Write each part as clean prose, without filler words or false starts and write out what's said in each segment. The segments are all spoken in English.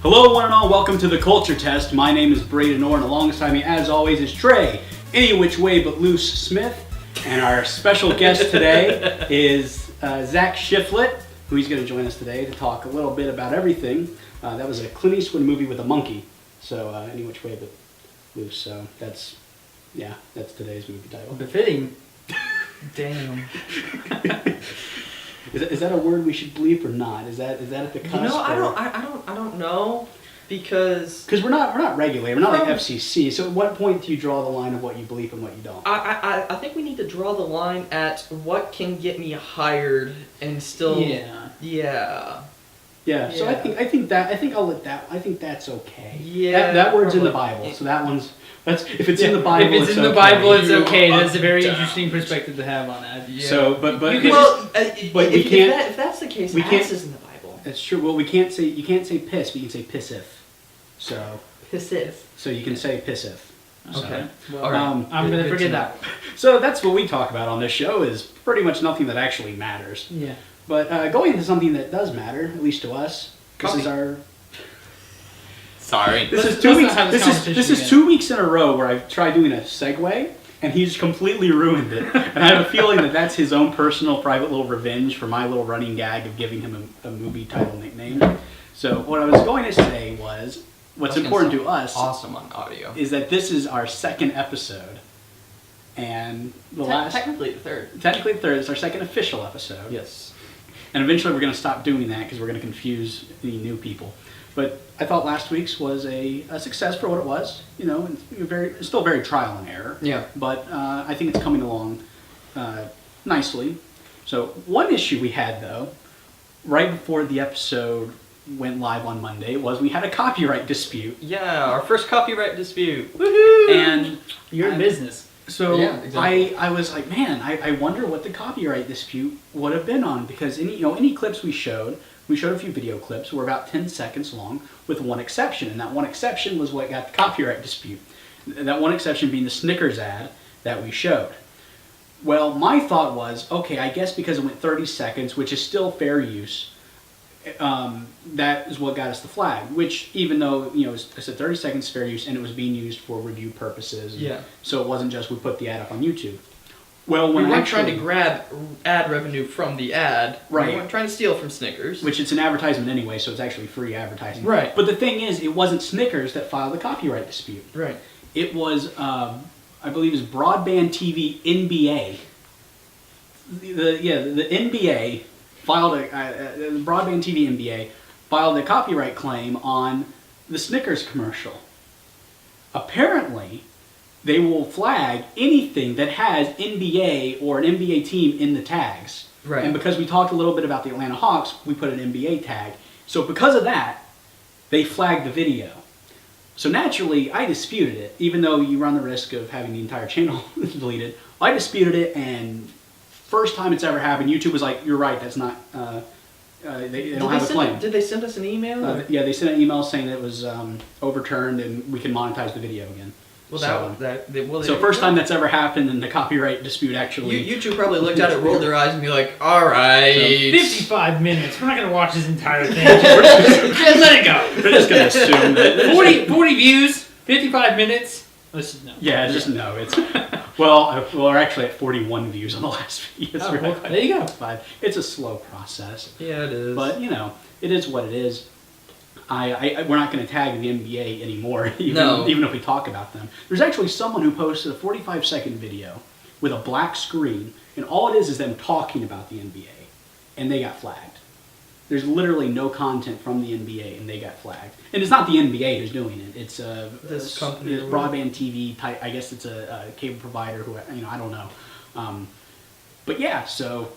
Hello, one and all. Welcome to the Culture Test. My name is Braeden, and alongside me, as always, is Trey, any which way but loose Smith. And our special guest today is Zach Shiflett, who he's going to join us today to talk a little bit about everything. That was a Clint Eastwood movie with a monkey. So, any which way but loose. So, that's today's movie title. Befitting. Damn. Is that a word we should bleep or not? Is that at the cusp? You know, I don't know, because we're not regulated. We're not like FCC. So at what point do you draw the line of what you bleep and what you don't? I think we need to draw the line at what can get me hired and still. Yeah. So I think I'll let that. I think that's okay. Yeah. That word's in the Bible, so that one's. If it's in the Bible, if it's in the Bible, it's okay. That's a very interesting perspective to have on that. Yeah. So, but if that's the case, ass is in the Bible. That's true. Well, you can't say piss, but you can say pissif. So pissif. So you can say pissif. Okay. So, well, I'm gonna forget that. So that's what we talk about on this show. Is pretty much nothing that actually matters. Yeah. But going into something that does matter, at least to us, this is our. Sorry. This is 2 weeks in a row where I've tried doing a segue, and he's completely ruined it. And I have a feeling that that's his own personal, private little revenge for my little running gag of giving him a movie title nickname. So what I was going to say was, what's important to us awesome on audio is that this is our second episode, and technically the third. Technically the third. It's our second official episode. Yes. And eventually we're going to stop doing that because we're going to confuse any new people. But I thought last week's was a success for what it was. You know, it's still very trial and error. Yeah. But I think it's coming along nicely. So one issue we had, though, right before the episode went live on Monday, was we had a copyright dispute. Yeah, our first copyright dispute. Woohoo! And you're in business. So yeah, exactly. I was like, man, I wonder what the copyright dispute would have been on, because any clips we showed a few video clips, were about 10 seconds long, with one exception, and that one exception was what got the copyright dispute. That one exception being the Snickers ad that we showed. Well, my thought was, okay, I guess because it went 30 seconds, which is still fair use, that is what got us the flag, which even though, I said 30 seconds fair use, and it was being used for review purposes. Yeah. So it wasn't just we put the ad up on YouTube. Well, when we weren't trying to grab ad revenue from the ad. Right. We weren't trying to steal from Snickers. Which it's an advertisement anyway, so it's actually free advertising. Right. But the thing is, it wasn't Snickers that filed the copyright dispute. Right. It was, I believe it was Broadband TV NBA. The NBA filed the Broadband TV NBA filed a copyright claim on the Snickers commercial. Apparently, they will flag anything that has NBA or an NBA team in the tags. Right. And because we talked a little bit about the Atlanta Hawks, we put an NBA tag. So because of that, they flagged the video. So naturally, I disputed it, even though you run the risk of having the entire channel deleted. I disputed it, and first time it's ever happened, YouTube was like, "You're right, that's not." They don't have a claim. Did they send us an email? Yeah, they sent an email saying that it was overturned and we can monetize the video again. Well, so first time that's ever happened, and the copyright dispute actually. YouTube probably looked at it, rolled their eyes, and be like, "All right, 55 minutes. We're not gonna watch this entire thing. Just let it go. We're just gonna assume that 40 views, 55 minutes. Let's just know. Yeah, just no. It's we're actually at 41 views on the last video. Oh, well, there you go. But it's a slow process. Yeah, it is. But it is what it is. We're not going to tag the NBA anymore, even if we talk about them. There's actually someone who posted a 45-second video with a black screen, and all it is them talking about the NBA, and they got flagged. There's literally no content from the NBA, and they got flagged. And it's not the NBA who's doing it. It's this company, Broadband TV type. I guess it's a cable provider who I don't know. But yeah, so.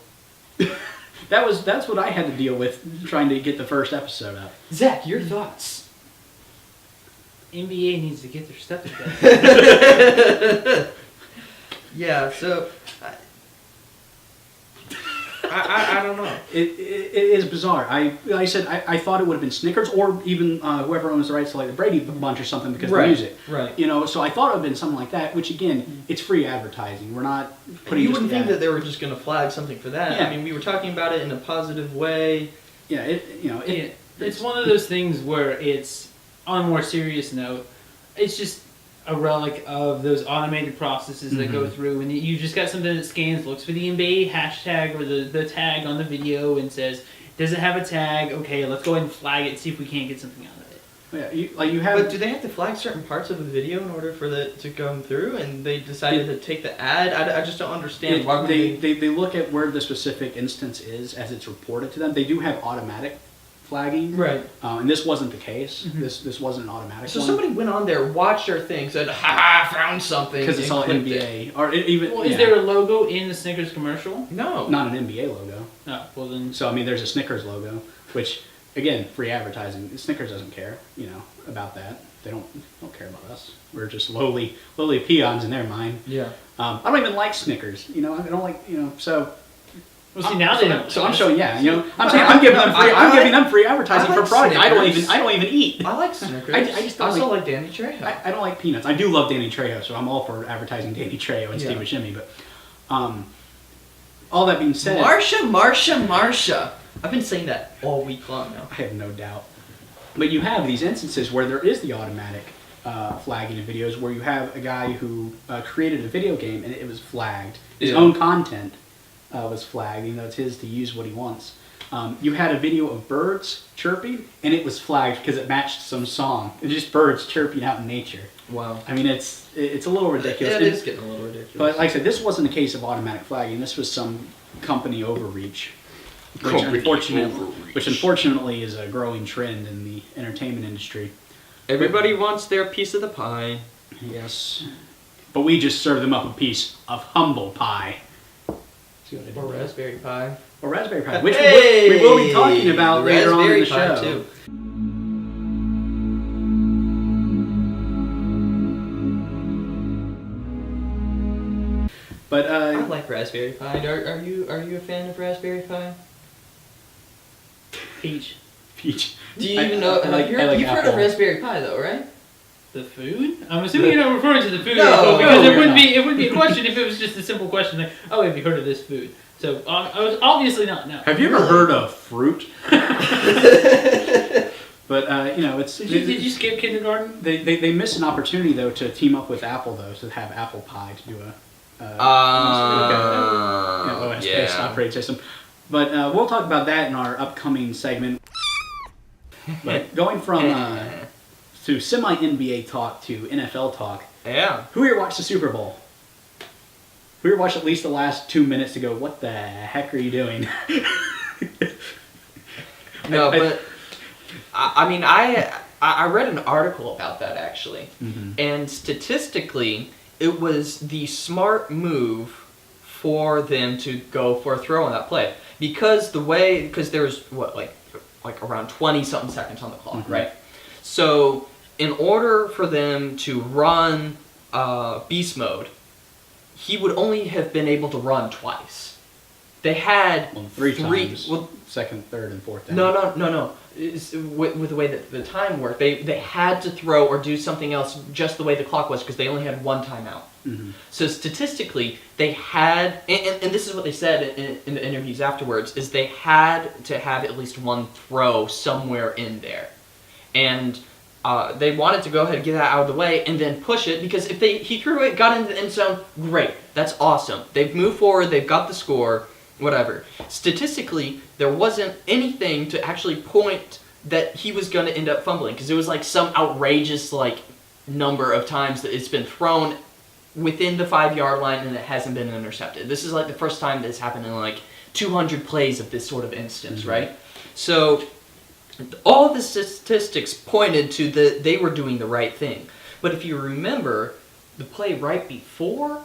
That's what I had to deal with trying to get the first episode up. Zach, your thoughts? NBA needs to get their stuff together. Yeah, so I don't know. It is bizarre. I said I thought it would have been Snickers or even whoever owns the rights to like the Braeden bunch or something because of the music. Right. So I thought it would have been something like that, which again, it's free advertising. We're not putting. You wouldn't think that they were just going to flag something for that. Yeah. I mean, we were talking about it in a positive way. Yeah. It's one of those things where it's, on a more serious note, it's just a relic of those automated processes that go through, and you just got something that scans, looks for the NBA hashtag or the tag on the video and says, does it have a tag? Okay, let's go ahead and flag it and see if we can't get something out of it. Yeah, you have. But do they have to flag certain parts of the video in order for it to come through? And they decided to take the ad. I just don't understand. Why would they look at where the specific instance is as it's reported to them. They do have automatic flagging, right? And this wasn't the case. This wasn't an automatic. So one. somebody went on there, watched our thing, said, "Ha, found something." Because it's all NBA, or even. Well, is there a logo in the Snickers commercial? No, not an NBA logo. No. Well then. So I mean, there's a Snickers logo, which again, free advertising. Snickers doesn't care, about that. They don't care about us. We're just lowly peons in their mind. Yeah. I don't even like Snickers. I don't like so. Well, see, now they don't. So I'm showing, I'm saying I'm giving them free. I'm giving them free advertising for product I don't even eat. I like Snickers. I just don't also like Danny Trejo. I don't like peanuts. I do love Danny Trejo, so I'm all for advertising Danny Trejo and Steve Buscemi. But all that being said, Marsha. I've been saying that all week long now. I have no doubt. But you have these instances where there is the automatic flagging of videos, where you have a guy who created a video game and it was flagged. His own content was flagged, it's his to use what he wants. You had a video of birds chirping, and it was flagged because it matched some song. It's just birds chirping out in nature. Wow. I mean, it's a little ridiculous. It is getting a little ridiculous. But like I said, this wasn't a case of automatic flagging. This was some company overreach. Which unfortunately is a growing trend in the entertainment industry. Everybody wants their piece of the pie. Yes. But we just serve them up a piece of humble pie. See what I did Or there? raspberry pie. Or raspberry pie, which we will be talking about later on in the show. Too. But I like raspberry pie. Are you a fan of raspberry pie? Peach. Peach. Do you even know? You've heard of raspberry pie though, right? The food? I'm assuming you're not referring to the food, No, because no, it wouldn't be a question if it was just a simple question like, oh, have you heard of this food? So I was obviously not. No. Have you ever heard of fruit? But it's. Did you skip kindergarten? They missed an opportunity though to team up with Apple though to have apple pie to do a. OS-based operating system. But we'll talk about that in our upcoming segment. But going from to semi-NBA talk to NFL talk. Yeah. Who here watched the Super Bowl? Who here watched at least the last 2 minutes to go, what the heck are you doing? No, but I mean, I read an article about that actually, and statistically, it was the smart move for them to go for a throw on that play because there was like around 20-something seconds on the clock, right? So in order for them to run beast mode, he would only have been able to run twice. They had three times. Well, second, third, and fourth down. No. With the way that the time worked, they had to throw or do something else just the way the clock was because they only had one timeout. So statistically, they had, and this is what they said in the interviews afterwards, is they had to have at least one throw somewhere in there. And they wanted to go ahead and get that out of the way and then push it because if he threw it, got into the end zone, great, that's awesome. They've moved forward, they've got the score, whatever. Statistically, there wasn't anything to actually point that he was going to end up fumbling because it was like some outrageous number of times that it's been thrown within the 5-yard line and it hasn't been intercepted. This is like the first time this happened in 200 plays of this sort of instance, right? So all the statistics pointed to they were doing the right thing. But if you remember the play right before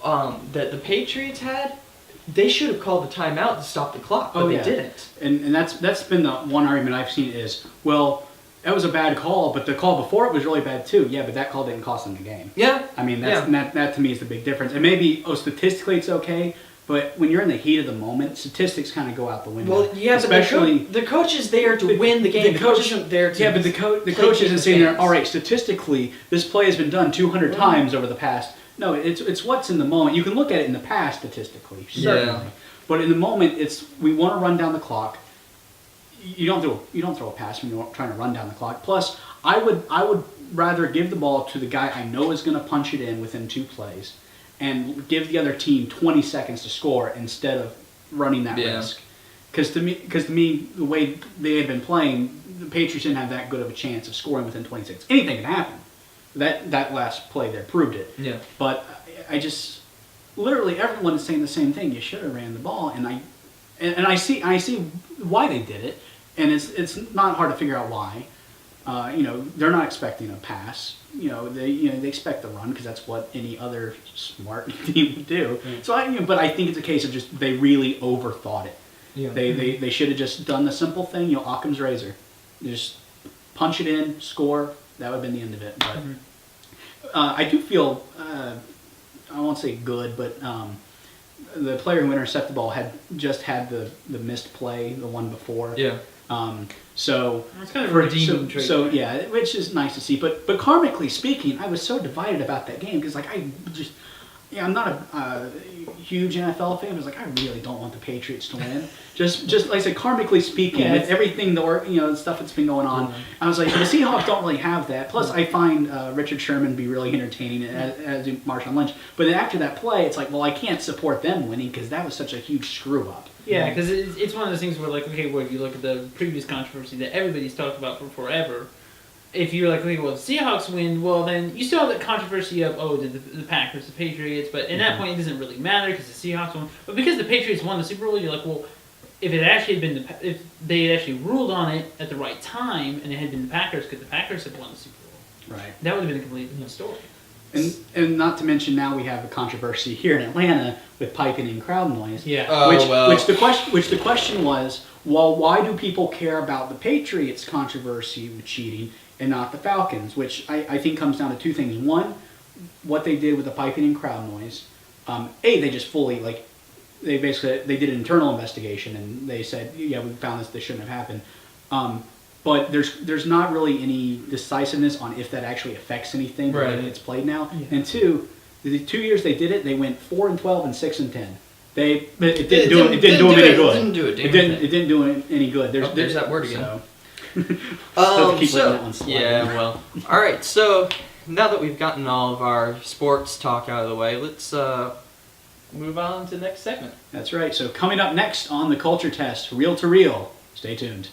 that the Patriots had, they should have called the timeout to stop the clock, but they didn't. And that's been the one argument I've seen is, well, that was a bad call, but the call before it was really bad too. Yeah, but that call didn't cost them the game. Yeah. I mean, that to me is the big difference. And maybe, statistically it's okay, but when you're in the heat of the moment, statistics kind of go out the window. Well, yeah, especially but the coach is there to win the game. The coach isn't there to. Yeah, but the coach isn't saying there, all right, statistically, this play has been done 200 times over the past. No, it's what's in the moment. You can look at it in the past statistically, certainly. But in the moment, we want to run down the clock. you don't throw a pass when you're trying to run down the clock. Plus, I would rather give the ball to the guy I know is going to punch it in within 2 plays, and give the other team 20 seconds to score instead of running that risk. Because to me, the way they had been playing, the Patriots didn't have that good of a chance of scoring within 20 seconds. Anything can happen. That last play there proved it. Yeah. But I just literally everyone is saying the same thing. You should have ran the ball, and I see why they did it, and it's not hard to figure out why. They're not expecting a pass. They expect the run because that's what any other smart team would do. Mm. So but I think it's a case of just they really overthought it. Yeah. They should have just done the simple thing. Occam's razor, you just punch it in, score. That would have been the end of it. But I do feel I won't say good, but the player who intercepted the ball had the missed play, the one before. Yeah. So it's kind of a redeeming trait. So yeah, which is nice to see. But karmically speaking, I was so divided about that game because I'm not a huge NFL fan. I was like, I really don't want the Patriots to win. just like I said, karmically speaking, with everything the stuff that's been going on, I was like, the Seahawks don't really have that. Plus, I find Richard Sherman be really entertaining as Marshawn Lynch. But then after that play, it's like, well, I can't support them winning because that was such a huge screw up. Yeah, because it's one of those things where, like, okay, well, if you look at the previous controversy that everybody's talked about for forever, if you're like, okay, well, the Seahawks win, well, then you still have that controversy of, did the Packers, the Patriots, but in that point, it doesn't really matter because the Seahawks won. But because the Patriots won the Super Bowl, you're like, well, if it actually had been if they had actually ruled on it at the right time and it had been the Packers, because the Packers had won the Super Bowl, right? That would have been a completely different story. And not to mention now we have a controversy here in Atlanta with piping and crowd noise. Yeah. Which the question was, well, why do people care about the Patriots controversy with cheating and not the Falcons? Which I think comes down to 2 things. One, what they did with the piping and crowd noise. They just fully they did an internal investigation and they said, yeah, we found this shouldn't have happened. But there's not really any decisiveness on if that actually affects anything the way that it's played now. Yeah. And 2, the 2 years they did it, they went 4-12 and 6-10. It didn't do them any good. It didn't do it any good. There's that word again. So. Yeah, well. All right, so now that we've gotten all of our sports talk out of the way, let's move on to the next segment. That's right. So coming up next on the Culture Test, Reel to Reel. Stay tuned.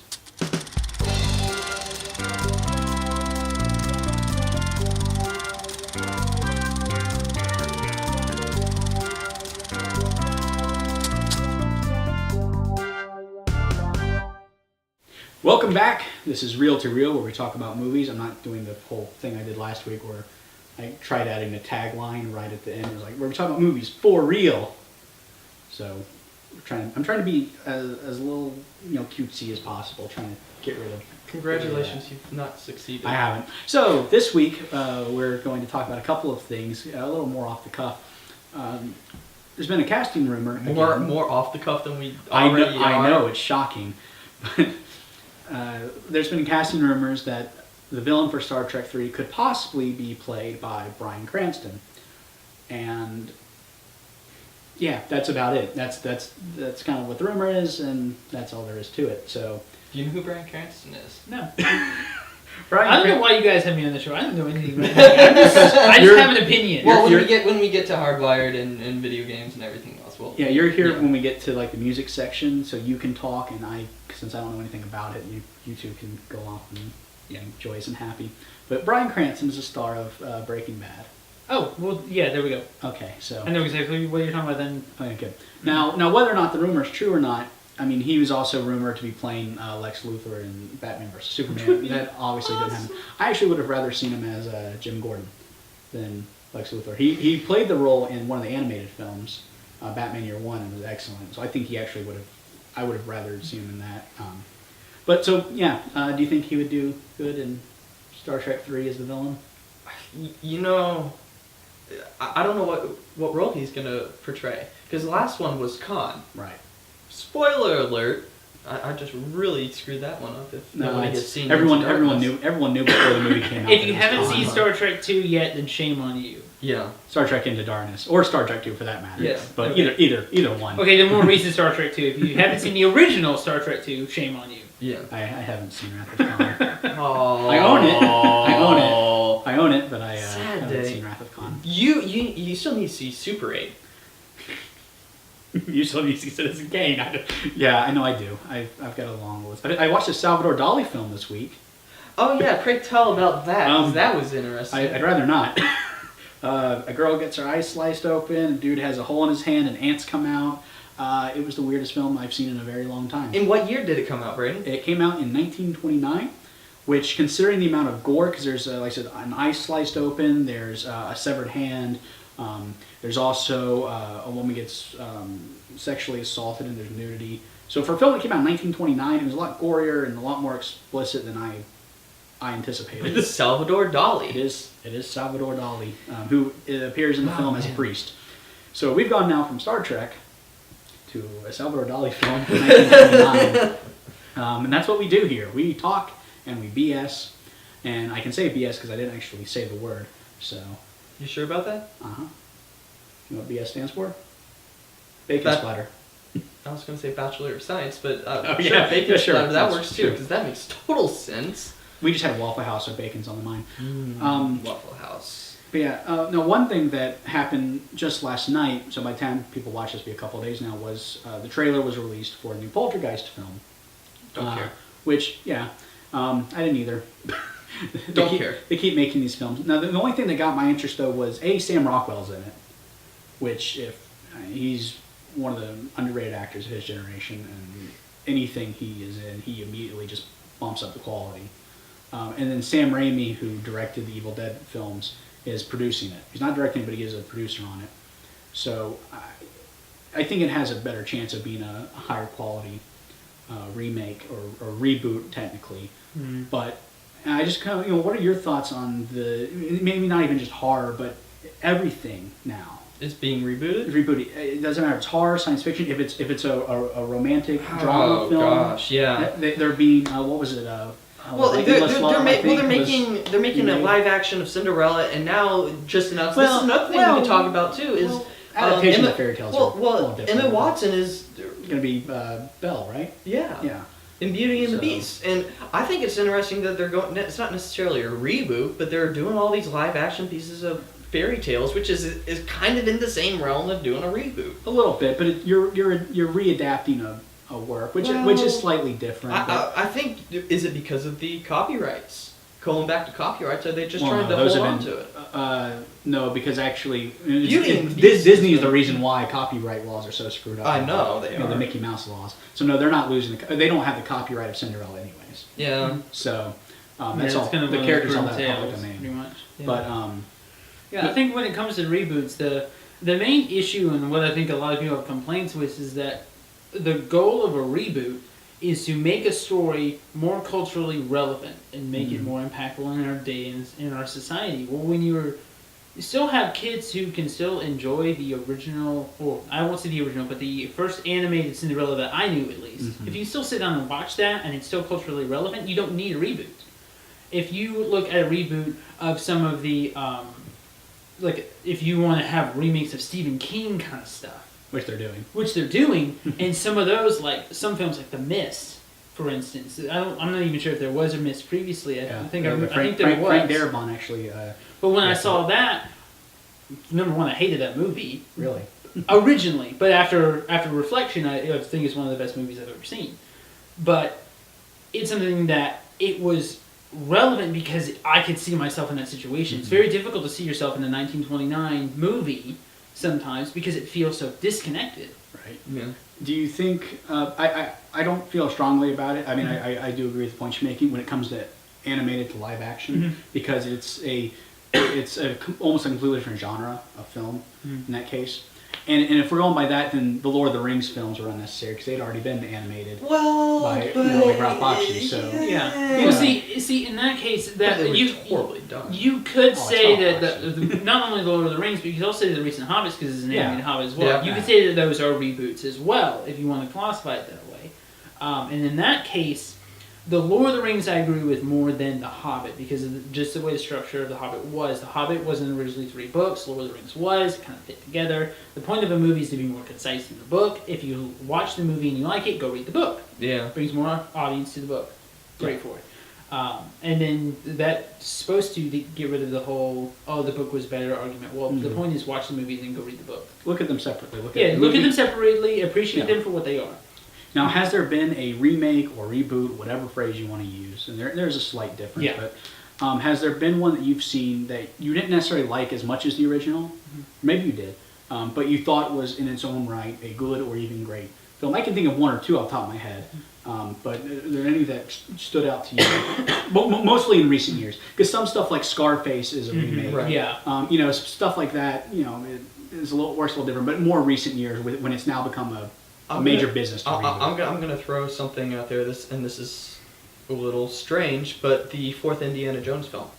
Welcome back. This is Reel to Reel, where we talk about movies. I'm not doing the whole thing I did last week where I tried adding a tagline right at the end. It was like, we're talking about movies for real. So I'm trying to be as little cutesy as possible, trying to get rid of. Congratulations, you've not succeeded. I haven't. So this week we're going to talk about a couple of things, a little more off the cuff. There's been a casting rumor. More off the cuff than we already are. I know, it's shocking. But there's been casting rumors that the villain for Star Trek 3 could possibly be played by Bryan Cranston. And yeah, that's about it. That's kind of what the rumor is, and that's all there is to it. So, do you know who Bryan Cranston is? No. I don't know why you guys have me on the show. I don't know anything about it. I just have an opinion. Well, when we get to Hardwired and video games and everything else, you're here when we get to like the music section, so you can talk, and since I don't know anything about it, you two can go off and joyous and happy. But Bryan Cranston is the star of Breaking Bad. Oh, well, yeah, there we go. Okay, so I know exactly what you're talking about then. Okay, good. Now, whether or not the rumor is true or not, I mean, he was also rumored to be playing Lex Luthor in Batman vs. Superman. That obviously didn't happen. I actually would have rather seen him as Jim Gordon than Lex Luthor. He played the role in one of the animated films, Batman Year One, and was excellent. So I think he actually I would have rather seen him in that. Do you think he would do good in Star Trek 3 as the villain? I don't know what role he's going to portray. Because the last one was Khan. Right. Spoiler alert. I just really screwed that one up. If nobody has seen everyone knew before the movie came out. If you haven't seen Star Trek 2 yet, then shame on you. Yeah. Star Trek Into Darkness, or Star Trek 2 for that matter. Yeah. But either one. Okay, the more recent Star Trek 2. If you haven't seen the original Star Trek 2, shame on you. Yeah. I haven't seen Wrath of Khan. Oh. I own it. I own it, but I Sad haven't day. seen Wrath of Khan. You still need to see Super 8. You still need to see Citizen Kane. Yeah, I know I do. I've got a long list. I watched a Salvador Dali film this week. Oh yeah, pray tell about that. 'Cause that was interesting. I'd rather not. A girl gets her eyes sliced open, a dude has a hole in his hand, and ants come out. It was the weirdest film I've seen in a very long time. In what year did it come out, Braeden? It came out in 1929, which, considering the amount of gore, because there's, like I said, an eye sliced open, there's a severed hand, there's also a woman gets sexually assaulted, and there's nudity. So for a film that came out in 1929, it was a lot gorier and a lot more explicit than I anticipated. It's Salvador Dali. It is Salvador Dali, who appears in the film as a man. priest. So we've gone now from Star Trek to a Salvador Dali film from 1929. And that's what we do here. We talk and we BS. And I can say BS because I didn't actually say the word. So, You sure about that? uh-huh. You know what BS stands for? Bacon That- splatter. I was going to say Bachelor of Science, but Oh, sure, yeah. bacon Yeah, sure. splatter, that That's works too, true. because that makes total sense. We just had a Waffle House, so bacon's on the mind. Waffle House. But yeah, no, one thing that happened just last night, so by the time people watch this, be a couple of days now, was the trailer was released for a new Poltergeist film. Don't care. Which, yeah, I didn't either. Don't care. They keep making these films. Now, the only thing that got my interest, though, was, Sam Rockwell's in it. Which, he's one of the underrated actors of his generation, and anything he is in, he immediately just bumps up the quality. And then Sam Raimi, who directed the Evil Dead films, is producing it. He's not directing, but he is a producer on it. So I think it has a better chance of being a higher quality remake or reboot, technically. But I just kind of, what are your thoughts on maybe not even just horror, but everything now? It's being rebooted? Rebooted. It doesn't matter if it's horror, science fiction, if it's a romantic drama film. Oh gosh, yeah. They're being, what was it? Well, they're making a remade. live action of Cinderella, and now just announced. Well, this is another thing we can talk about too. Is adaptation Emma, of fairy tales. are a little different. Emma Watson is going to be Belle, right? yeah Yeah. in Beauty and the So- Beast, and I think it's interesting that they're going. It's not necessarily a reboot, but they're doing all these live action pieces of fairy tales, which is kind of in the same realm of doing a reboot. A little bit, but you're readapting a work, which is slightly different. I think, is it because of the copyrights? Going back to copyrights, are they just trying to those hold have on been- to it? No, because actually, Beauty and the Beast Disney is is the reason why copyright laws are so screwed up. I know, they The are. Mickey Mouse laws. So no, they're not losing. They don't have the copyright of Cinderella, anyways. Yeah. So Yeah, that's all. it's kind of The one of characters those on that tales, public pretty domain. much. Yeah. But Yeah, I think when it comes to reboots, the main issue and what I think a lot of people have complaints with is that the goal of a reboot is to make a story more culturally relevant and make it more impactful in our day and in our society. Well, when you still have kids who can still enjoy the original, or I won't say the original, but the first animated Cinderella that I knew at least. If you still sit down and watch that and it's still culturally relevant, you don't need a reboot. If you look at a reboot of some of the like if you want to have remakes of Stephen King kind of stuff, which they're doing. and some of those, like some films like The Mist, for instance. I'm not even sure if there was a Mist previously. I think there was. Frank Darabont actually. But when I saw that, number one, I hated that movie Really. originally, but after reflection, I think it's one of the best movies I've ever seen. But it's something that it was relevant because I could see myself in that situation. It's very difficult to see yourself in the 1929 movie sometimes because it feels so disconnected. Right. Yeah. Do you think? I don't feel strongly about it. I mean, I do agree with the point you're making when it comes to animated to live action because it's almost a completely different genre of film in that case. And if we're going by that, then the Lord of the Rings films are unnecessary because they'd already been animated Well, by but like Ralph Bakshi. So Yeah. You Well, know. see, in that case, But that they were you horribly done. you could it's say all that not only Lord of the Rings, but you could also say the recent Hobbits because it's an Yeah. animated Hobbit as well. Yeah. You could say that those are reboots as well if you want to classify it that way. And in that case, The Lord of the Rings I agree with more than The Hobbit because of just the way the structure of The Hobbit was. The Hobbit wasn't originally 3 books. Lord of the Rings was. It kind of fit together. The point of a movie is to be more concise than the book. If you watch the movie and you like it, go read the book. Yeah. It brings more audience to the book. Great for it. And then that's supposed to get rid of the whole, the book was better argument. Well, the point is watch the movie and then go read the book. Look at them separately. Look at them separately. Appreciate them for what they are. Now, has there been a remake or reboot, whatever phrase you want to use, and there's a slight difference, but has there been one that you've seen that you didn't necessarily like as much as the original? Maybe you did, but you thought was in its own right a good or even great film? I can think of one or two off the top of my head, but are there any that stood out to you? Mostly in recent years, because some stuff like Scarface is a remake. Right. Yeah. Stuff like that, it is a little different, but more recent years when it's now become a major business to reboot. I'm gonna throw something out there. This is a little strange, but the 4th Indiana Jones film,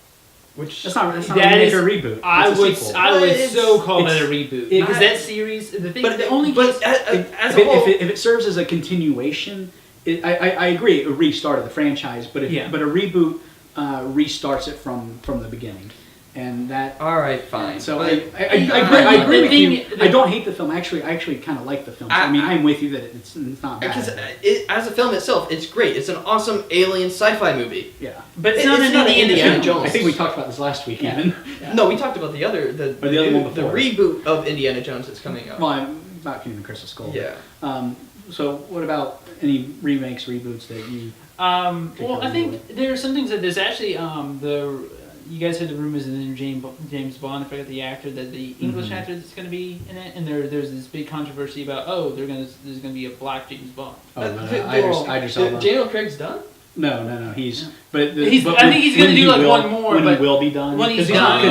which that's not a remake or reboot. I It's a would sequel. so call that a reboot because that series. If it serves as a continuation, I agree. It restarted the franchise, but a reboot restarts it from the beginning. And that. All right, fine. So I agree with you. I don't hate the film. I actually kind of like the film. So, I'm with you that it's not bad. Because as a film itself, it's great. It's an awesome alien sci-fi movie. Yeah, but it's not an Indiana Jones. I think we talked about this last week. Even. No, we talked about the other one before. The reboot of Indiana Jones that's coming out. Well, I'm not King of the Crystal Skull. Yeah. So what about any remakes, reboots that you? Well, I think there are some things that there's actually you guys heard the rumors in the new James Bond, I forget the actor, that the English actor that's going to be in it, and there's this big controversy about, there's going to be a black James Bond. Idris Elba. Daniel Craig's done? No. I think he's going to do like one more. When he will be done. When he's done.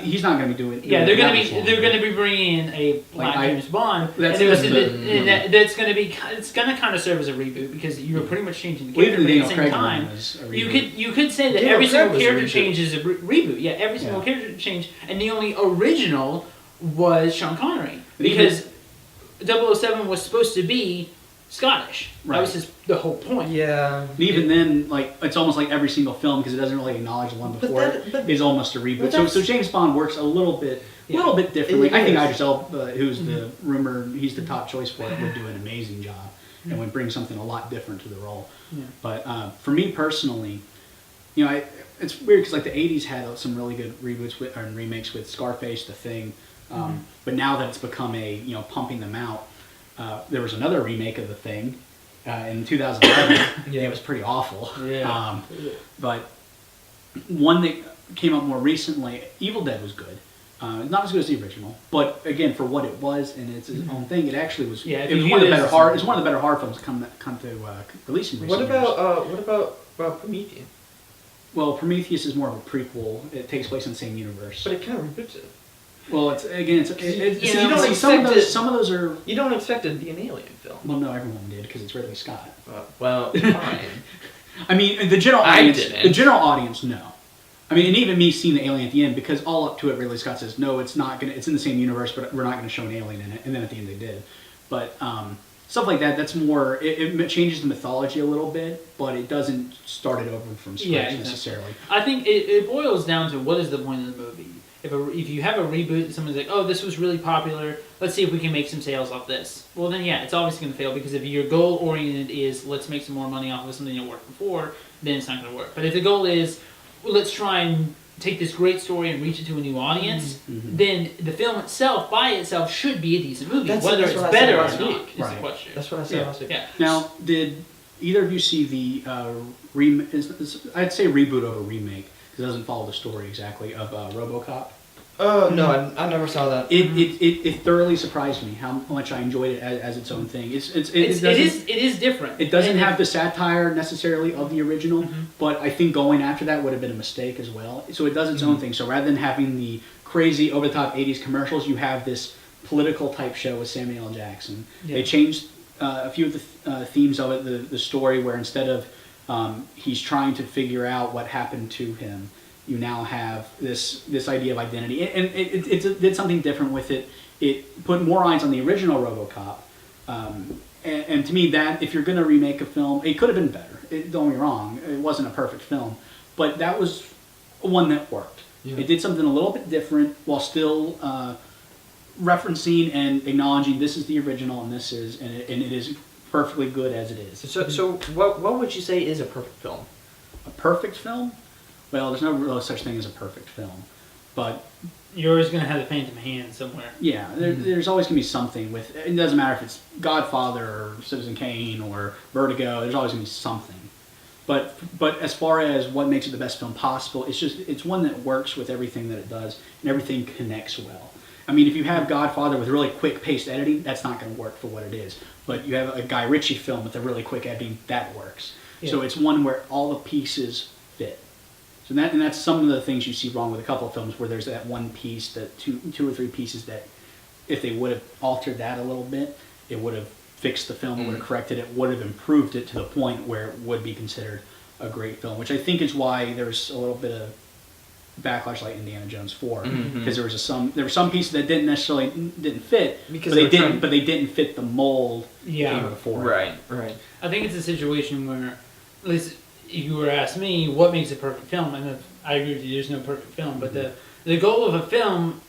He's not going to be doing. Yeah, they're going to be bringing in a black James Bond. That's going to be. It's going to kind of serve as a reboot because you're pretty much changing the character. But at the same time, you could say that every single character change is a reboot. Yeah, every single character change, and the only original was Sean Connery because 007 was supposed to be Scottish. Right. That was just the whole point. Yeah. And even then, it's almost like every single film because it doesn't really acknowledge the one before is almost a reboot. So James Bond works a little bit differently. I think Idris Elba, who's the rumor, he's the top choice for it, would do an amazing job and would bring something a lot different to the role. Yeah. But for me personally, it's weird because the '80s had some really good reboots and remakes with Scarface, The Thing, but now that it's become pumping them out. There was another remake of The Thing in 2011. It was pretty awful. Yeah. But one that came up more recently, Evil Dead was good. Not as good as the original, but again, for what it was and its own thing, it actually was. Yeah, it was one of the better horror. It's one of the better horror films to come to release in recent years. What about Prometheus? Well, Prometheus is more of a prequel. It takes place in the same universe. But it kind of reboots it. Well, some of those are. You don't expect it to be an alien film. Well, no, everyone did because it's Ridley Scott. Well, fine. I mean, the general audience. The general audience, no. I mean, and even me seeing the alien at the end, because all up to it, Ridley Scott says, no, it's not gonna. It's in the same universe, but we're not going to show an alien in it. And then at the end, they did. But stuff like that. That's more. It changes the mythology a little bit, but it doesn't start it over from scratch necessarily. I think it boils down to what is the point of the movie. If you have a reboot, someone's like, this was really popular, let's see if we can make some sales off this. Well, then, it's obviously going to fail because if your goal-oriented is, let's make some more money off of something that worked before, then it's not going to work. But if the goal is, let's try and take this great story and reach it to a new audience, then the film itself, by itself, should be a decent movie. Whether it's better or not is the question. That's what I said last week. Yeah. Now, did either of you see the, I'd say reboot over remake, because it doesn't follow the story exactly, of RoboCop? Oh, no, I never saw that. It thoroughly surprised me how much I enjoyed it as its own thing. It is different. It doesn't have the satire necessarily of the original, but I think going after that would have been a mistake as well. So it does its own thing. So rather than having the crazy over-the-top 80s commercials, you have this political type show with Samuel L. Jackson. Yeah. They changed a few of the themes of it, the story, where instead of he's trying to figure out what happened to him, you now have this idea of identity, and it did something different with it. It put more eyes on the original RoboCop, and to me, that if you're going to remake a film, it could have been better. Don't get me wrong, it wasn't a perfect film, but that was one that worked. Yeah. It did something a little bit different while still referencing and acknowledging this is the original and it is perfectly good as it is. So what would you say is a perfect film? A perfect film? Well, there's no real such thing as a perfect film, but You're always going to have the Phantom Hand somewhere. yeah, there's always going to be something with. It doesn't matter if it's Godfather or Citizen Kane or Vertigo. There's always going to be something. But as far as what makes it the best film possible, it's one that works with everything that it does and everything connects well. I mean, if you have Godfather with really quick paced editing, that's not going to work for what it is. But you have a Guy Ritchie film with a really quick editing, that works. Yeah. So it's one where all the pieces fit. So that's some of the things you see wrong with a couple of films where there's that one piece, that two or three pieces that, if they would have altered that a little bit, it would have fixed the film, it would have corrected it, would have improved it to the point where it would be considered a great film. Which I think is why there's a little bit of backlash like Indiana Jones 4, because there were some pieces that didn't fit, Because but they didn't fit the mold Yeah. for it. Right. I think it's a situation where, at least if you were to ask me, what makes a perfect film? And I agree with you, there's no perfect film, but the goal of a film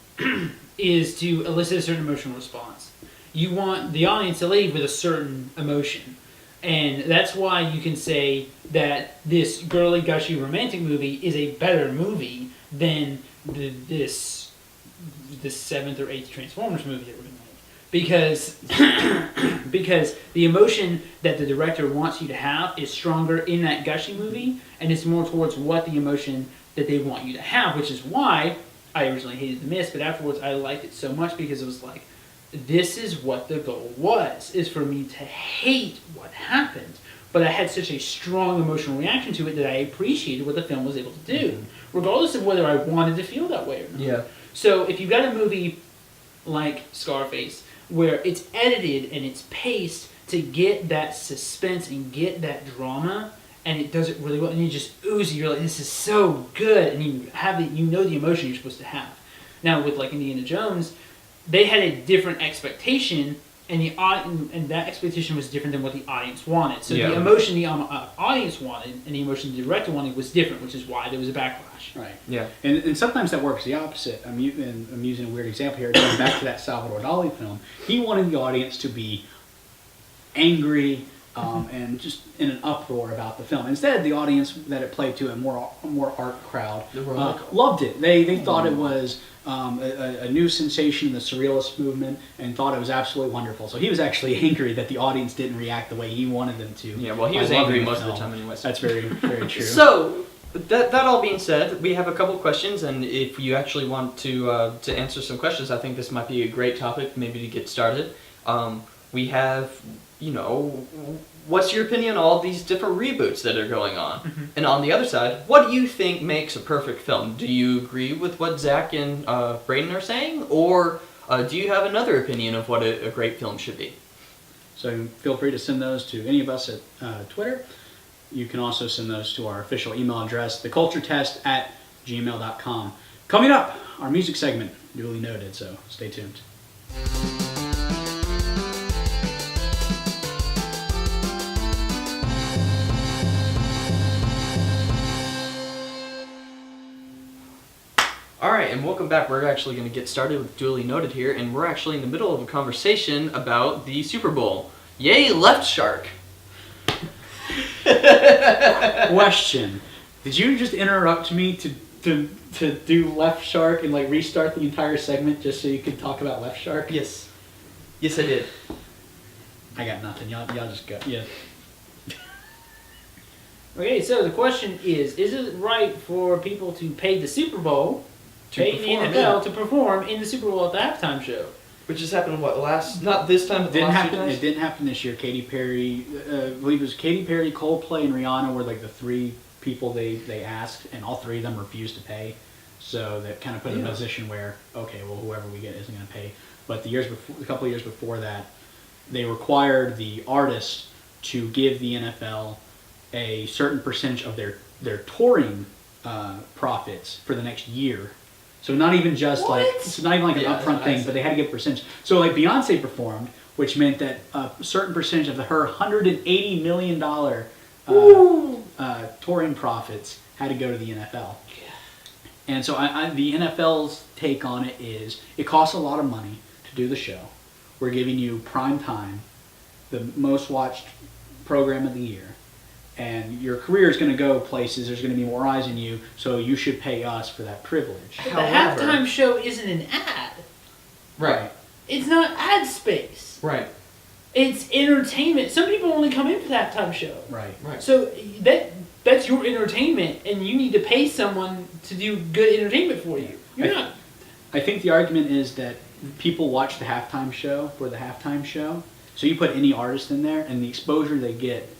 is to elicit a certain emotional response. You want the audience to leave with a certain emotion. And that's why you can say that this girly, gushy, romantic movie is a better movie than this seventh or eighth Transformers movie that we're going to make. Because the emotion that the director wants you to have is stronger in that gushy movie, and it's more towards what the emotion that they want you to have, which is why I originally hated The Mist, but afterwards I liked it so much because it was like, this is what the goal was, is for me to hate what happened. But I had such a strong emotional reaction to it that I appreciated what the film was able to do, regardless of whether I wanted to feel that way or not. Yeah. So if you've got a movie like Scarface, where it's edited and it's paced to get that suspense and get that drama, and it does it really well, and you just ooze it, you're like, this is so good, and you have it, you know the emotion you're supposed to have. Now with like Indiana Jones, they had a different expectation, and that expectation was different than what the audience wanted. So the emotion the audience wanted and the emotion the director wanted was different, which is why there was a backlash. Right. Yeah. And sometimes that works the opposite. I'm using a weird example here. Going back to that Salvador Dali film, he wanted the audience to be angry and just in an uproar about the film. Instead, the audience that it played to, a more art crowd, loved it. They thought it was a new sensation in the surrealist movement and thought it was absolutely wonderful. So he was actually angry that the audience didn't react the way he wanted them to. Yeah, well, he was angry most of the time anyways. That's very, very true. So, that all being said, we have a couple of questions, and if you actually want to answer some questions, I think this might be a great topic maybe to get started. We have, what's your opinion on all these different reboots that are going on? Mm-hmm. And on the other side, what do you think makes a perfect film? Do you agree with what Zach and Braeden are saying? Or do you have another opinion of what a great film should be? So feel free to send those to any of us at Twitter. You can also send those to our official email address, theculturetest@gmail.com. Coming up, our music segment, duly noted, so stay tuned. Alright, and welcome back. We're actually going to get started with Duly Noted here, and we're actually in the middle of a conversation about the Super Bowl. Yay, Left Shark! Question: did you just interrupt me to do Left Shark and like restart the entire segment just so you could talk about Left Shark? Yes. Yes, I did. I got nothing. Y'all just go. Yeah. Okay, so the question is it right for people to pay the Super Bowl, pay the NFL to perform in the Super Bowl at the halftime show? Which has happened, not this time, but the last few times? It didn't happen this year. Katy Perry, I believe it was Katy Perry, Coldplay, and Rihanna were like the three people they asked, and all three of them refused to pay. So that kind of put them in a position where, okay, well, whoever we get isn't going to pay. But a couple of years before that, they required the artists to give the NFL a certain percentage of their touring profits for the next year. So not even just it's not even like an upfront thing, but they had to give a percentage. So like Beyonce performed, which meant that a certain percentage of her $180 million touring profits had to go to the NFL. And so the NFL's take on it is it costs a lot of money to do the show. We're giving you prime time, the most watched program of the year, and your career is going to go places. There's going to be more eyes on you, so you should pay us for that privilege. But However- the halftime show isn't an ad. Right. It's not ad space. Right. It's entertainment. Some people only come in for the halftime show. Right. Right. So that's your entertainment, and you need to pay someone to do good entertainment for you. You're not. I think the argument is that people watch the halftime show for the halftime show. So you put any artist in there, and the exposure they get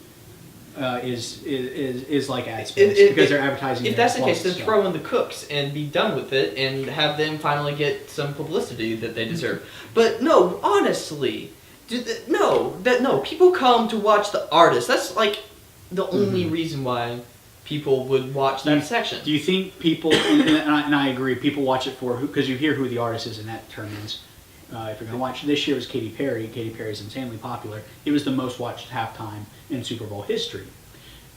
is like ad space because they're advertising. If their that's the case, then clothes, so. throw in the cooks and be done with it, and have them finally get some publicity that they deserve. But no, honestly, no. People come to watch the artist. That's like the only reason why people would watch that section. Do you think people, and I agree, people watch it for because you hear who the artist is, and that determines. If you're going to watch, this year was Katy Perry. Katy Perry is insanely popular. It was the most watched halftime in Super Bowl history.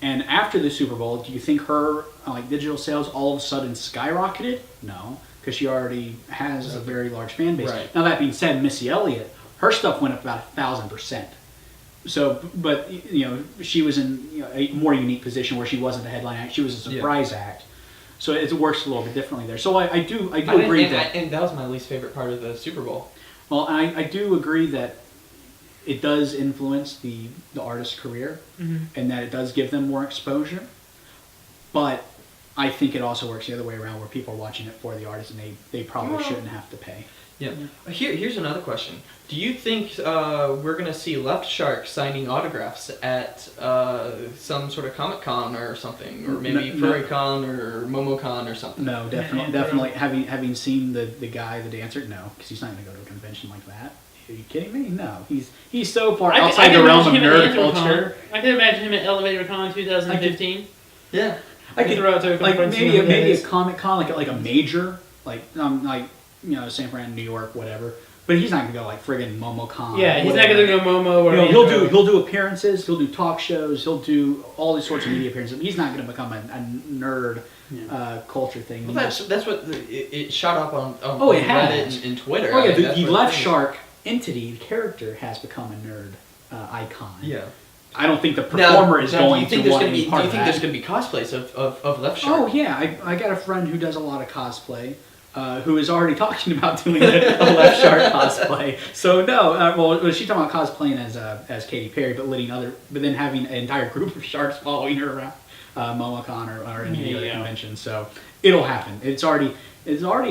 And after the Super Bowl, do you think her digital sales all of a sudden skyrocketed? No, because she already has a very large fan base. Right. Now that being said, Missy Elliott, her stuff went up about 1,000%. So, but she was in a more unique position where she wasn't a headline act; she was a surprise act. So it works a little bit differently there. So I do agree that, and that was my least favorite part of the Super Bowl. well, I do agree that it does influence the artist's career, and that it does give them more exposure. But I think it also works the other way around, where people are watching it for the artist, and they probably shouldn't have to pay. Yeah. Here's another question. Do you think we're going to see Left Shark signing autographs at some sort of Comic-Con or something? Or maybe FurryCon or MomoCon or something? No, definitely. Having seen the guy, the dancer, no, because he's not going to go to a convention like that. Are you kidding me? No, he's so far outside the realm of nerd culture. I can imagine him at ElevatorCon 2015. Yeah. I could throw out to a like conference, maybe a Comic-Con, like a major, San Fran, New York, whatever. But he's not gonna go like friggin' MomoCon. Yeah, he's whatever. not gonna go Momo or he'll do appearances, he'll do talk shows, he'll do all these sorts of media appearances. He's not gonna become a nerd culture thing. Well, that's what it shot up on it has. Reddit and Twitter. Oh yeah, That's the what Left it is. Shark entity, the character, has become a nerd icon. Yeah. I don't think the performer is going do you think to there's want gonna to be? be part Do you of think that. there's going to be cosplays of Left Shark? Oh yeah, I got a friend who does a lot of cosplay, who is already talking about doing a Left Shark cosplay. So no, well, she's talking about cosplaying as Katy Perry, but then having an entire group of sharks following her around MomoCon or any other convention. So it'll happen. It's already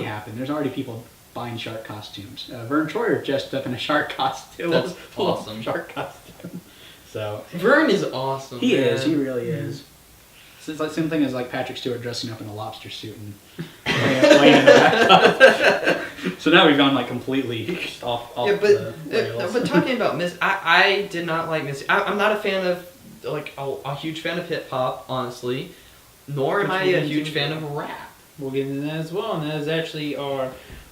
happened. There's already people buying shark costumes. Vern Troyer dressed up in a shark costume. That's awesome. Shark costume. So Vern is awesome. he man. is. He really is. So it's like same thing as like Patrick Stewart dressing up in a lobster suit and laying in the bathtub. So now we've gone like completely off Yeah, the rails. but talking about Miss, I did not like Miss. I'm not a fan of a huge fan of hip hop, honestly. Nor am I a huge fan of rap. We'll get into that as well, and that is actually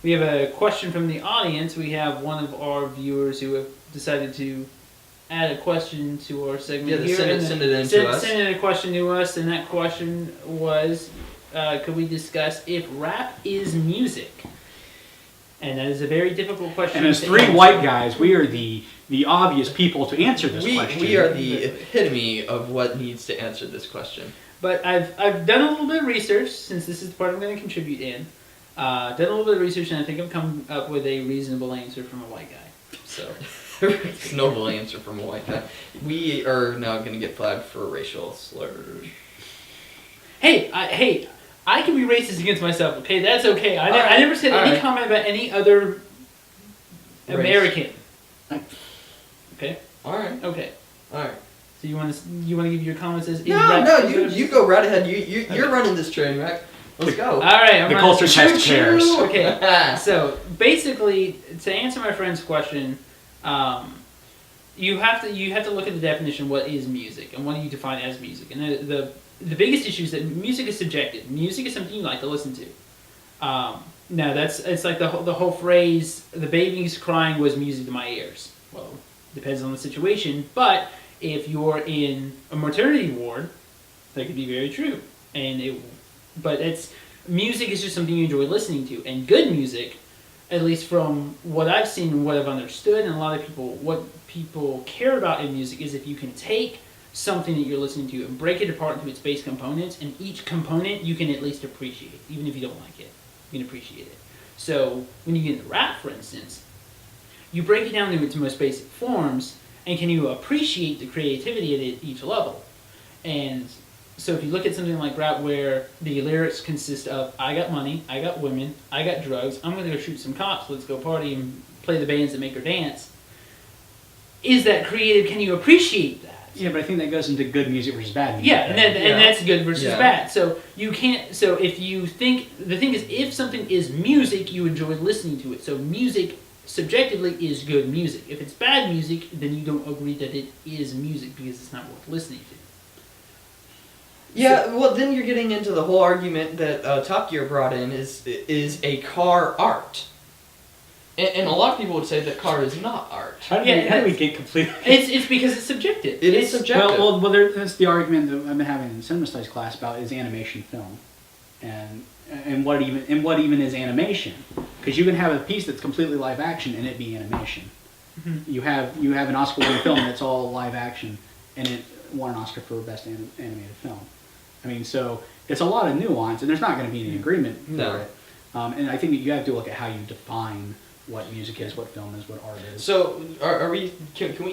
we have a question from the audience. We have one of our viewers who have decided to add a question to our segment here. Send it in to us. Send in a question to us, and that question was, could we discuss if rap is music? And that is a very difficult question. And as to three answer. white guys, we are the obvious people to answer this question. We are the epitome of what needs to answer this question. But I've done a little bit of research, since this is the part I'm going to contribute in. Done a little bit of research, and I think I've come up with a reasonable answer from a white guy. So. Noble answer from a white guy. We are now going to get flagged for racial slurs. Hey, I can be racist against myself. Okay, that's okay. I never said any comment about any other American. Okay. All right. Okay. All right. So you want to give your comments as No, you go right ahead. You're running this train wreck. Let's go. All right. The culture test cares. Okay. So basically, to answer my friend's question, you have to look at the definition. What is music, and what do you define as music? And the biggest issue is that music is subjective. Music is something you like to listen to. Now it's like the whole phrase, "the baby's crying was music to my ears." Well, depends on the situation, but if you're in a maternity ward, that could be very true. But music is just something you enjoy listening to, and good music, at least from what I've seen and what I've understood, and a lot of people, what people care about in music is if you can take something that you're listening to and break it apart into its base components, and each component you can at least appreciate, even if you don't like it, you can appreciate it. So when you get into rap, for instance, you break it down into its most basic forms, and can you appreciate the creativity at each level? And so if you look at something like rap where the lyrics consist of, I got money, I got women, I got drugs, I'm going to go shoot some cops, let's go party and play the bands that make her dance. Is that creative? Can you appreciate that? Yeah, but I think that goes into good music versus bad music. Yeah, and that's good versus Yeah. bad. So you can't. So if you think the thing is, if something is music, you enjoy listening to it. So music subjectively is good music. If it's bad music, then you don't agree that it is music because it's not worth listening to. Yeah, well, then you're getting into the whole argument that Top Gear brought in is a car art. And a lot of people would say that car is not art. How do we get completely... It's because it's subjective. It is subjective. Well, that's the argument that I've been having in cinema studies class about is animation film, and what even is animation? Because you can have a piece that's completely live action and it be animation. Mm-hmm. You have an Oscar-winning film that's all live action, and it won an Oscar for best animated film. I mean, so it's a lot of nuance, and there's not going to be any agreement for it. And I think that you have to look at how you define what music is, what film is, what art is. So, are we? Can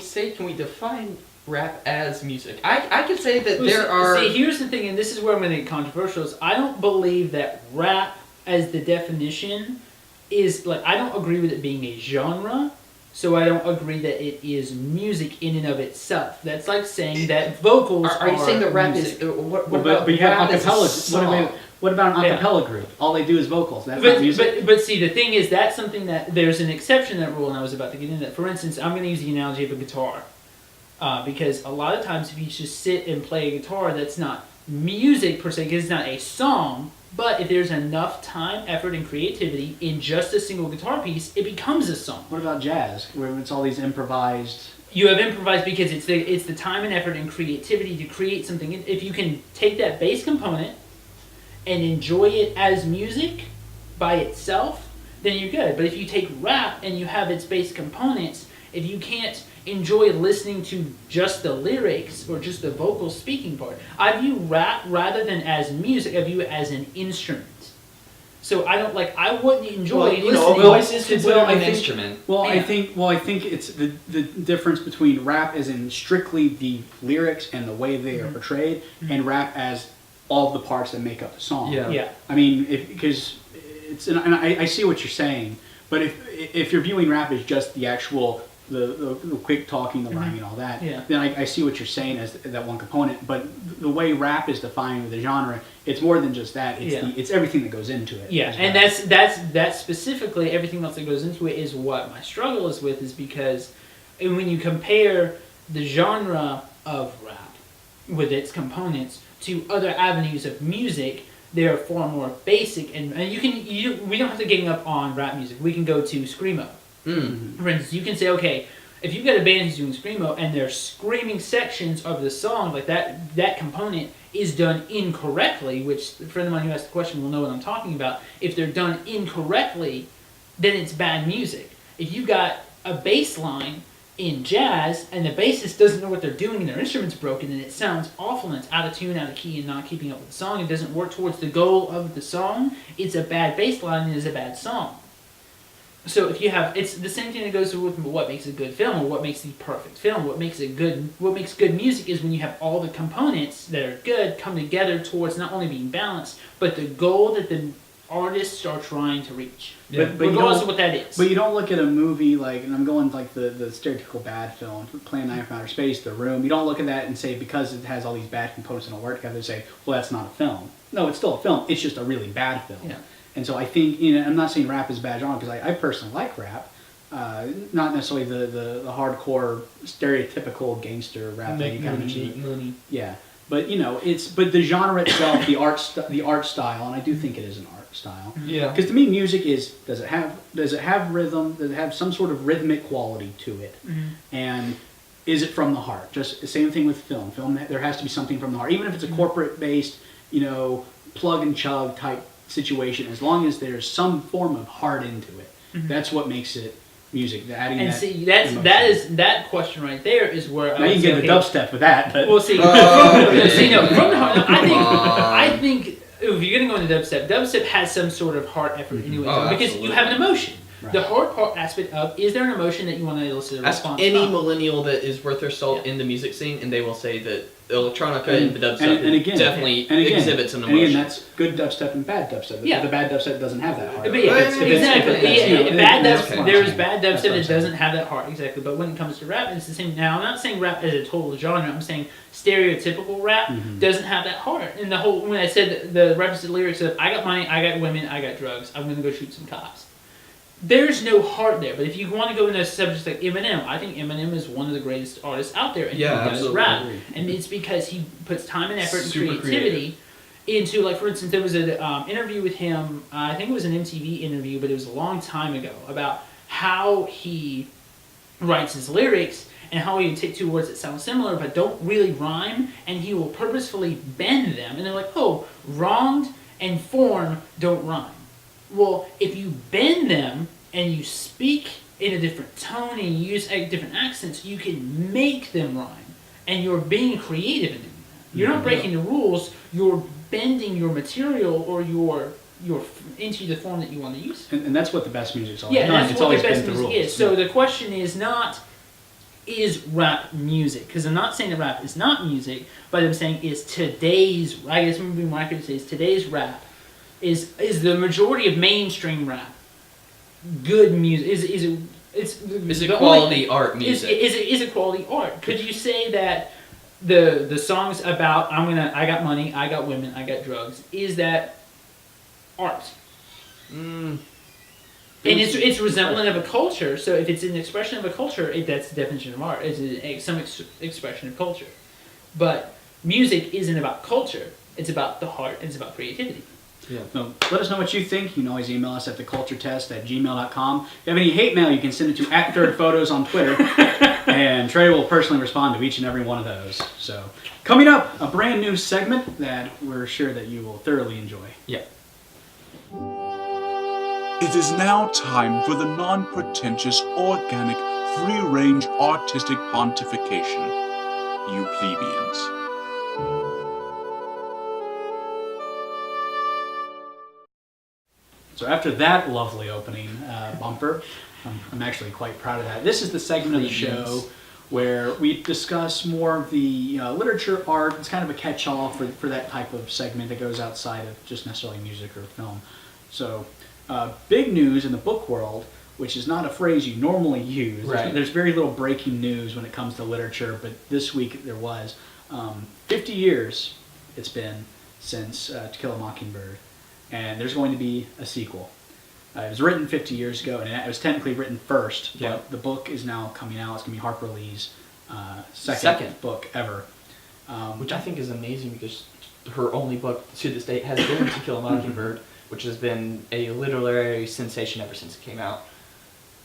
we define rap as music? I could say that there are. See, here's the thing, and this is where I'm going to get controversial. Is I don't believe that rap, as the definition, is like I don't agree with it being a genre. So I don't agree that it is music in and of itself. That's like saying that vocals are. Are you saying that rap music. is? What but about you have rap as a acapella. song? What about an acapella group? All they do is vocals. That's not music. But see, the thing is, that's something that there's an exception to that rule, and I was about to get into that. For instance, I'm going to use the analogy of a guitar, because a lot of times if you just sit and play a guitar, that's not music per se, because it's not a song. But if there's enough time, effort, and creativity in just a single guitar piece, it becomes a song. What about jazz, where it's all these improvised? You have improvised because it's the time and effort and creativity to create something. If you can take that bass component and enjoy it as music by itself, then you're good. But if you take rap and you have its bass components, if you can't enjoy listening to just the lyrics or just the vocal speaking part, I view rap rather than as music, I view it as an instrument. So I wouldn't enjoy listening a voice is to considered Will an and instrument. I think it's the difference between rap as in strictly the lyrics and the way they are portrayed, and rap as all the parts that make up the song. Yeah. I mean, because it's and I see what you're saying, but if you're viewing rap as just the actual the quick talking, the rhyming, and all that, then I see what you're saying as that one component. But the way rap is defined with the genre, it's more than just that. It's everything that goes into it. Yeah, and that's specifically everything else that goes into it is what my struggle is with, is because when you compare the genre of rap with its components to other avenues of music, they are far more basic, and we don't have to gang up on rap music. We can go to screamo. Mm-hmm. For instance, you can say, okay, if you've got a band who's doing screamo and their screaming sections of the song, like that component is done incorrectly, which a friend of mine who asked the question will know what I'm talking about. If they're done incorrectly, then it's bad music. If you've got a bass line in jazz and the bassist doesn't know what they're doing and their instrument's broken and it sounds awful and it's out of tune, out of key, and not keeping up with the song, it doesn't work towards the goal of the song, it's a bad bass line and it's a bad song. So if you have, it's the same thing that goes with what makes a good film or what makes the perfect film. What makes good music is when you have all the components that are good come together towards not only being balanced, but the goal that the artists are trying to reach. Yeah. But regardless of what that is. But you don't look at a movie like, and I'm going like the stereotypical bad film, Plan 9 from Outer Space, The Room. You don't look at that and say, because it has all these bad components and all work together, say, well, that's not a film. No, it's still a film. It's just a really bad film. Yeah. And so I think, I'm not saying rap is a bad genre, because I personally like rap. Not necessarily the hardcore, stereotypical gangster rap that you kind of achieve. Yeah. But, but the genre itself, the art style, and I do think it is an art style. Yeah. Because to me, music does it have rhythm? Does it have some sort of rhythmic quality to it? Mm-hmm. And is it from the heart? Just the same thing with film. Film, there has to be something from the heart, even if it's a corporate-based, plug and chug type situation. As long as there's some form of heart into it, that's what makes it music. Adding And that see, emotion. that question right there is where Now you can get the dubstep with that, but Well, see, from the heart, I think if you're gonna go into dubstep has some sort of heart effort anyway, Oh, because absolutely. you have an emotion. Right. The hard part aspect of is there an emotion that you want to elicit a Ask response any from? millennial that is worth their salt Yeah. in the music scene, and they will say that electronica and the dubstep and again, definitely and again, exhibits an and emotion. again, that's good dubstep and bad dubstep. Yeah. The bad dubstep doesn't have that heart. But yeah, exactly. Bad that's dubstep, what I'm there's saying. bad That's dubstep what I'm that saying. doesn't have that heart, exactly. But when it comes to rap, it's the same. Now, I'm not saying rap as a total genre. I'm saying stereotypical rap doesn't have that heart. And the whole, when I said the reference to the lyrics of I got money, I got women, I got drugs, I'm gonna go shoot some cops. There's no heart there. But if you want to go into subjects like Eminem, I think Eminem is one of the greatest artists out there, and Yeah, he does absolutely. rap. And it's because he puts time and effort and Super creativity into, like, for instance, there was an interview with him, I think it was an MTV interview, but it was a long time ago, about how he writes his lyrics and how he would take two words that sound similar but don't really rhyme, and he will purposefully bend them. And they're like, oh, wronged and form don't rhyme. Well, if you bend them and you speak in a different tone and you use different accents, you can make them rhyme. And you're being creative in doing that. You're not breaking the rules, you're bending your material or your into the form that you want to use. And that's what the best music's always Yeah, done. that's It's what always the best been the music rules. is. So the question is not, is rap music? Because I'm not saying that rap is not music, but I'm saying is today's, I guess maybe more accurate to say is today's rap, is the majority of mainstream rap good music? Is Is the it quality art music? Is it quality art? Could you say that the songs about I got money, I got women, I got drugs, is that art? And it's resemblant of a culture. So if it's an expression of a culture, that's the definition of art. It's some expression of culture. But music isn't about culture. It's about the heart. It's about creativity. Yeah. So let us know what you think. You can always email us at theculturetest@gmail.com. If you have any hate mail, you can send it to @thirdphotos on Twitter. And Trey will personally respond to each and every one of those. So coming up, a brand new segment that we're sure that you will thoroughly enjoy. Yeah. It is now time for the non-pretentious, organic, free-range artistic pontification. You plebeians. So after that lovely opening bumper, I'm actually quite proud of that. This is the segment of the show where we discuss more of the literature, art. It's kind of a catch-all for that type of segment that goes outside of just necessarily music or film. So big news in the book world, which is not a phrase you normally use. Right. There's very little breaking news when it comes to literature, but this week there was. 50 years it's been since To Kill a Mockingbird. And there's going to be a sequel. It was written 50 years ago, and it was technically written first, Yeah. but the book is now coming out. It's going to be Harper Lee's second Second. book ever. Which I think is amazing because her only book to this date has been To Kill a Mockingbird, which has been a literary sensation ever since it came out.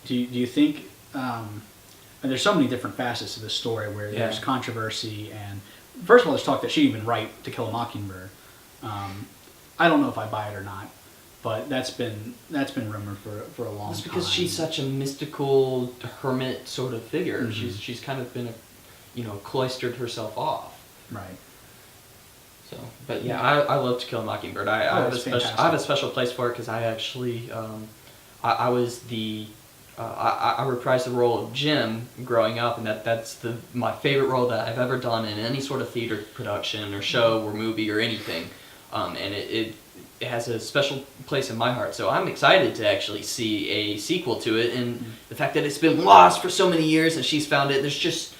Do you think, and there's so many different facets to this story where there's Yeah. controversy, and first of all, there's talk that she didn't even write To Kill a Mockingbird. I don't know if I buy it or not, but that's been rumored for a long It's time. because she's such a mystical hermit sort of figure. Mhm. She's kind of been cloistered herself off. Right. So, but yeah, I love To Kill a Mockingbird. I have a it's special fantastic. I have a special place for it because I actually I was the I reprised the role of Jim growing up, and that's my favorite role that I've ever done in any sort of theater production or show or movie or anything. And it has a special place in my heart. So I'm excited to actually see a sequel to it, and the fact that it's been lost for so many years and she's found it. There's just,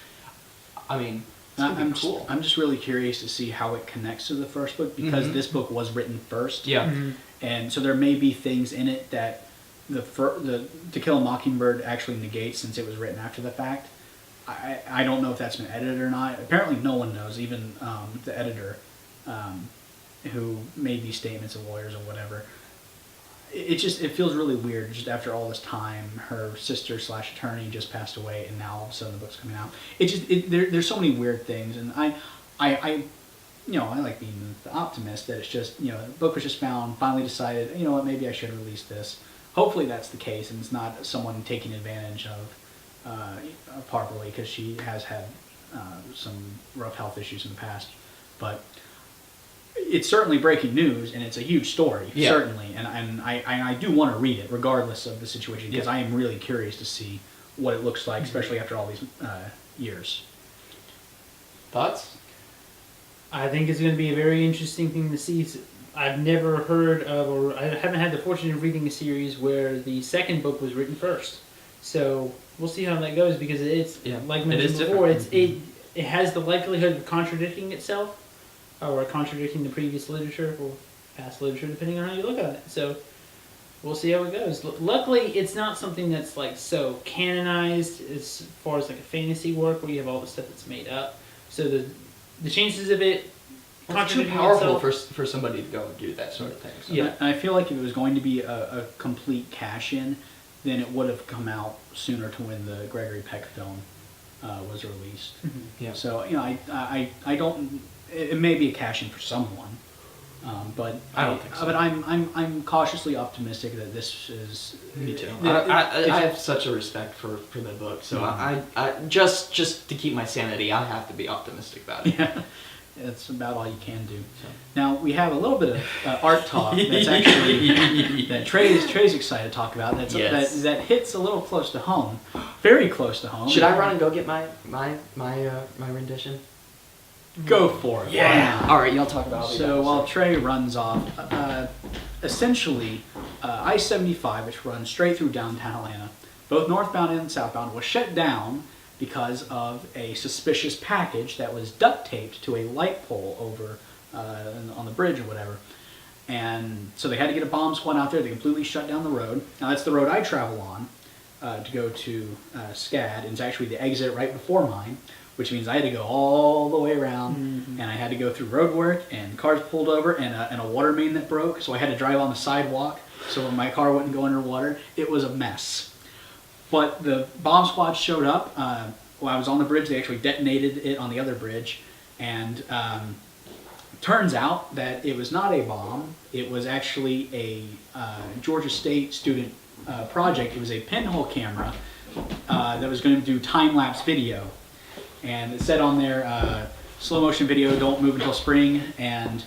I mean, it's gonna be cool. I'm just really curious to see how it connects to the first book because Mhm. this book was written first. Yeah. And so there may be things in it that the To Kill a Mockingbird actually negates since it was written after the fact. I don't know if that's been edited or not. Apparently no one knows, even the editor who made these statements of lawyers or whatever. it feels really weird just after all this time. Her sister / attorney just passed away, and now all of a sudden the book's coming out. There's so many weird things, and I like being the optimist that it's just, the book was just found, finally decided, you know what, maybe I should release this. Hopefully that's the case, and it's not someone taking advantage of properly, because she has had some rough health issues in the past. But it's certainly breaking news, and it's a huge story, certainly. And I do want to read it, regardless of the situation, because I am really curious to see what it looks like, especially after all these years. Thoughts? I think it's going to be a very interesting thing to see. I've never heard of, or I haven't had the fortune of reading a series where the second book was written first. So we'll see how that goes, because it's like mentioned before, it has the likelihood of contradicting itself, or contradicting the previous literature or past literature, depending on how you look at it. So we'll see how it goes. Luckily, it's not something that's like so canonized as far as like a fantasy work where you have all the stuff that's made up. So the chances of it It's too contradicting powerful itself, for somebody to go and do that sort of thing. So. Yeah, and I feel like if it was going to be a complete cash-in, then it would have come out sooner to when the Gregory Peck film was released. Yeah. So I don't. It may be a cash-in for someone, but I don't think so. But I'm cautiously optimistic that this is. Me too. I have such a respect for the book, so I just to keep my sanity, I have to be optimistic about it. Yeah. It's about all you can do. So. Now we have a little bit of art talk that's actually that Trey's excited to talk about. That hits a little close to home, very close to home. Should I run and go get my rendition? Go for it. Yeah. All right, y'all talk about it. So while Trey runs off, essentially, I-75, which runs straight through downtown Atlanta, both northbound and southbound, was shut down because of a suspicious package that was duct taped to a light pole over on the bridge or whatever. And so they had to get a bomb squad out there. They completely shut down the road. Now that's the road I travel on to go to SCAD, and it's actually the exit right before mine, which means I had to go all the way around, and I had to go through road work, and cars pulled over, and a water main that broke, so I had to drive on the sidewalk so my car wouldn't go underwater. It was a mess. But the bomb squad showed up. While I was on the bridge, they actually detonated it on the other bridge, and turns out that it was not a bomb. It was actually a Georgia State student project. It was a pinhole camera that was going to do time-lapse video. And it said on there, slow motion video, don't move until spring. And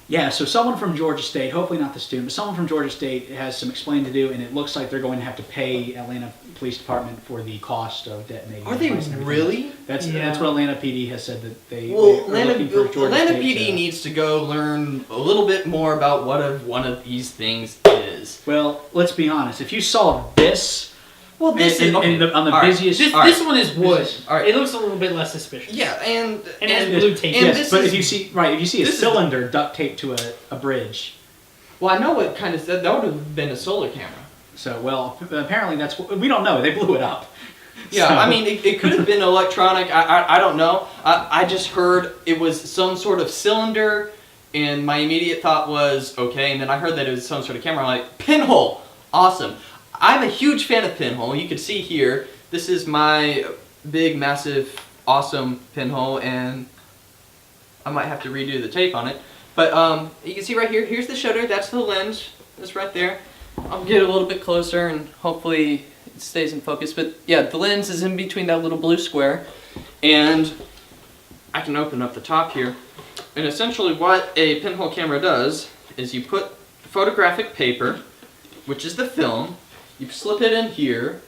yeah, so someone from Georgia State, hopefully not the student, but someone from Georgia State has some explaining to do, and it looks like they're going to have to pay Atlanta Police Department for the cost of detonating. Are they really? That's what Atlanta PD has said that they're Atlanta looking for Georgia Atlanta State PD to, needs to go learn a little bit more about what one of these things is. Well, let's be honest. If you saw this. Well, this is on the busiest. This one is wood. All right. It looks a little bit less suspicious. Yeah, and it has blue tape. Yes, but if you see a cylinder duct taped to a bridge. Well, I know what kind of that would have been a solar camera. So apparently that's what we don't know. They blew it up. Yeah, So. I mean it could have been electronic. I don't know. I just heard it was some sort of cylinder, and my immediate thought was okay. And then I heard that it was some sort of camera. I'm like, pinhole, awesome. I'm a huge fan of pinhole. You can see here, this is my big, massive, awesome pinhole, and I might have to redo the tape on it. But you can see right here, here's the shutter, that's the lens, that's right there. I'll get a little bit closer and hopefully it stays in focus. But yeah, the lens is in between that little blue square, and I can open up the top here. And essentially what a pinhole camera does is you put photographic paper, which is the film, you slip it in here,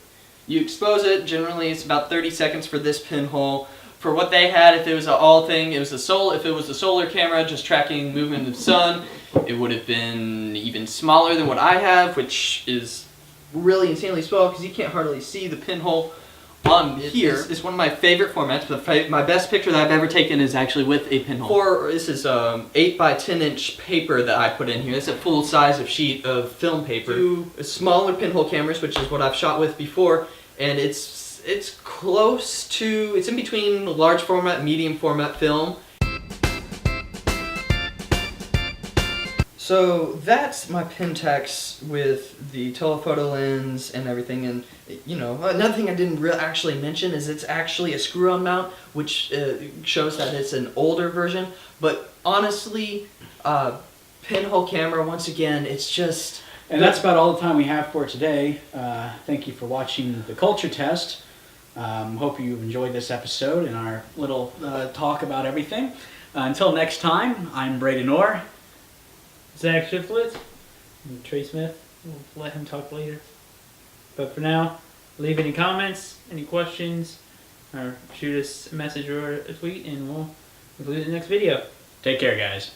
you expose it. Generally it's about 30 seconds for this pinhole. For what they had, if it was if it was a solar camera just tracking movement of the sun, it would have been even smaller than what I have, which is really insanely small because you can't hardly see the pinhole on here. It's one of my favorite formats, but my best picture that I've ever taken is actually with a pinhole. This is 8 by 10 inch paper that I put in here. It's a full size of sheet of film paper. Two smaller pinhole cameras, which is what I've shot with before, and it's close to, it's in between large format, medium format film. So that's my Pentax with the telephoto lens and everything. And another thing I didn't actually mention is it's actually a screw-on mount, which shows that it's an older version. But honestly, pinhole camera, once again, it's just... And that's about all the time we have for today. Thank you for watching the Culture Test. Hope you enjoyed this episode and our little talk about everything. Until next time, I'm Braeden Orr. Zach Shiflett and Trey Smith. We'll let him talk later. But for now, leave any comments, any questions, or shoot us a message or a tweet, and we'll include it in the next video. Take care, guys.